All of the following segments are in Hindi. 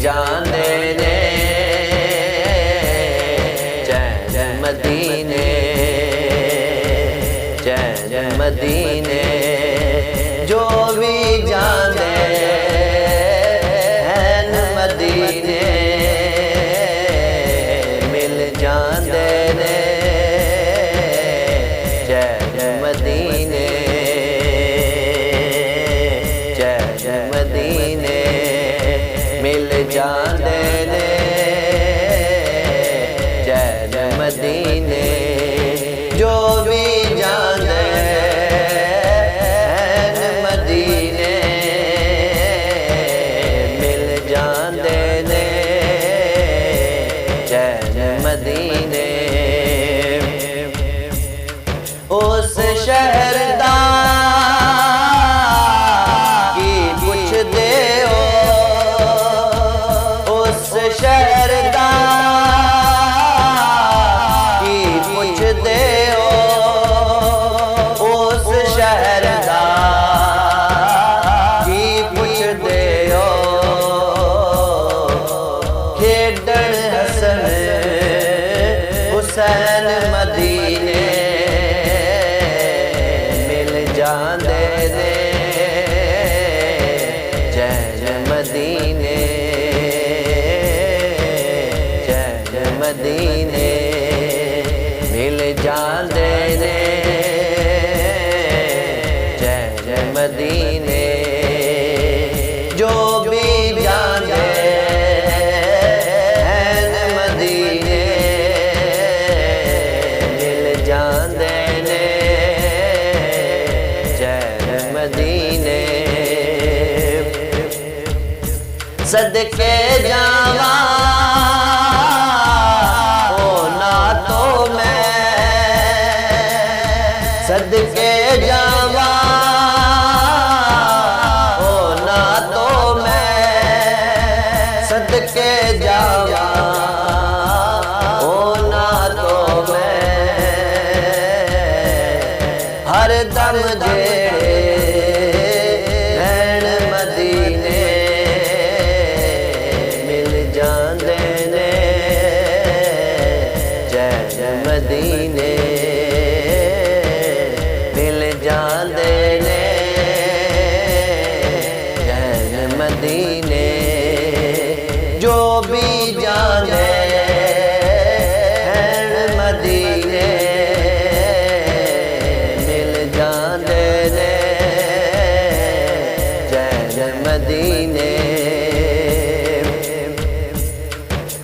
जांदे ने चैन मदीने चैन मदीने जो भी जांदे हैं मदीने मिल जांदे ने चैन मदीने चैन मदीने मिल जांदे ने चैन मदीने जो भी जांदे हैं मदीने मिल जांदे ने चैन मदीने उस शहर दा की पुछदे हो उस शहर दा की पुछदे हो उस शहर दा की पुछदे हो खेडण हसन हुसैन मदीने मिल जांदे ने चैन मदीने चैन मदीने मिल जांदे ने चैन मदीने जो भी जांदे हैं मदीने मिल जांदे ने चैन मदीने सदके जावा ओ ना तो मैं सदके जावा ओ ना तो मैं सदके जावा ओ ना तो मैं हर दम जेड़े हैं मदीने मिल जांदे ने चैन मदीने मिल जांदे ने चैन मदीने जो भी जांदे हैं मदीने मिल जांदे ने चैन मदीने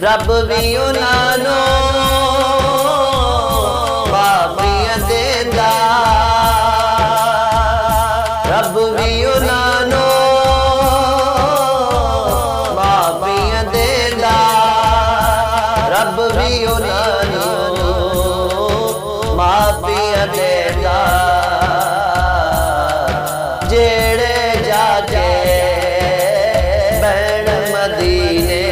रब भी उन्हां माफियां देंदा रब भी उन्हां माफियां देंदा रब भी उन्हां माफियां देंदा जेड़े जाके बैण मदीने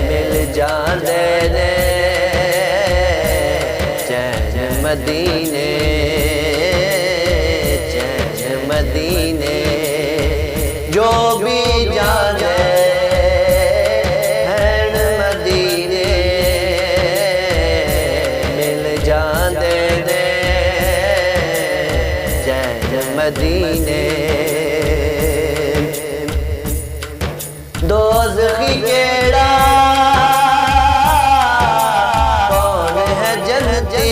मिल जांदे ने चैन मदीने चैन मदीने जो भी जांदे हैं मदीने मिल जांदे ने चैन मदीने दोज़खी केड़ा कौन है जन्नती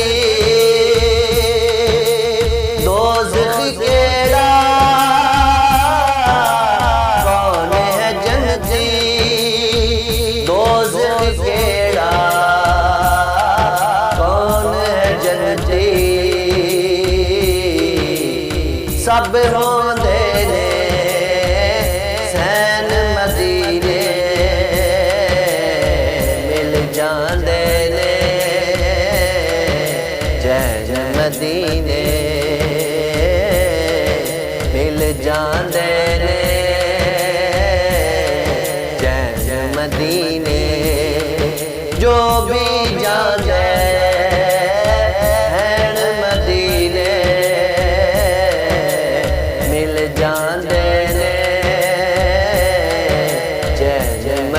दोज़खी केड़ा कौन है जन्नती दोज़खी केड़ा कौन है जन्नती सब होंदे ने सैन मदीने मिल जांदे ने चैन मदीने मिल जांदे ने चैन मदीने जो भी जांदे हैं मदीने मिल जांदे ने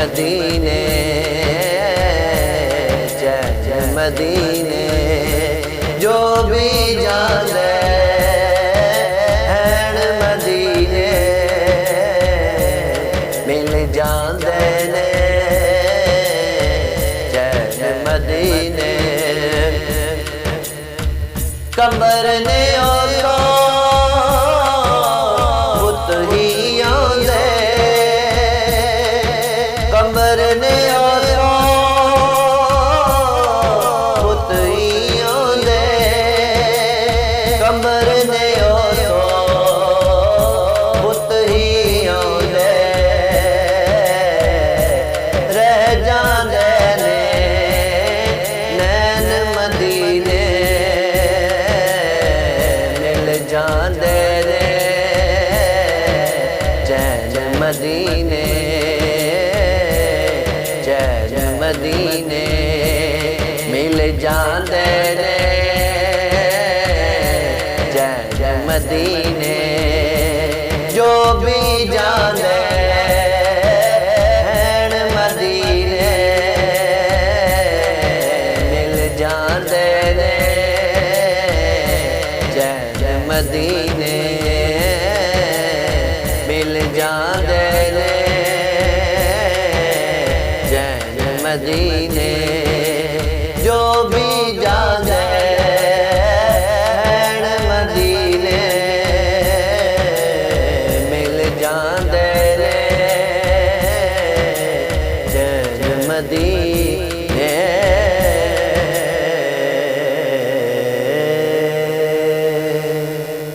मदीने जय मदीने जो भी जाने हैन मदीने मिल जाते ने जय मदीने कंबर ने पुत ही आंदे कंबर ने पुत ही आंदे कंबर ने पुत ही आंदे रह जांदे ने नैन मदीने मिल जांदे ने जय मदीने जय मदीने मिल जांदे ने जय मदीने जो भी जाने हैन मदीने मिल जांदे ने जय मदीने मिल जांदे ने जय मदीने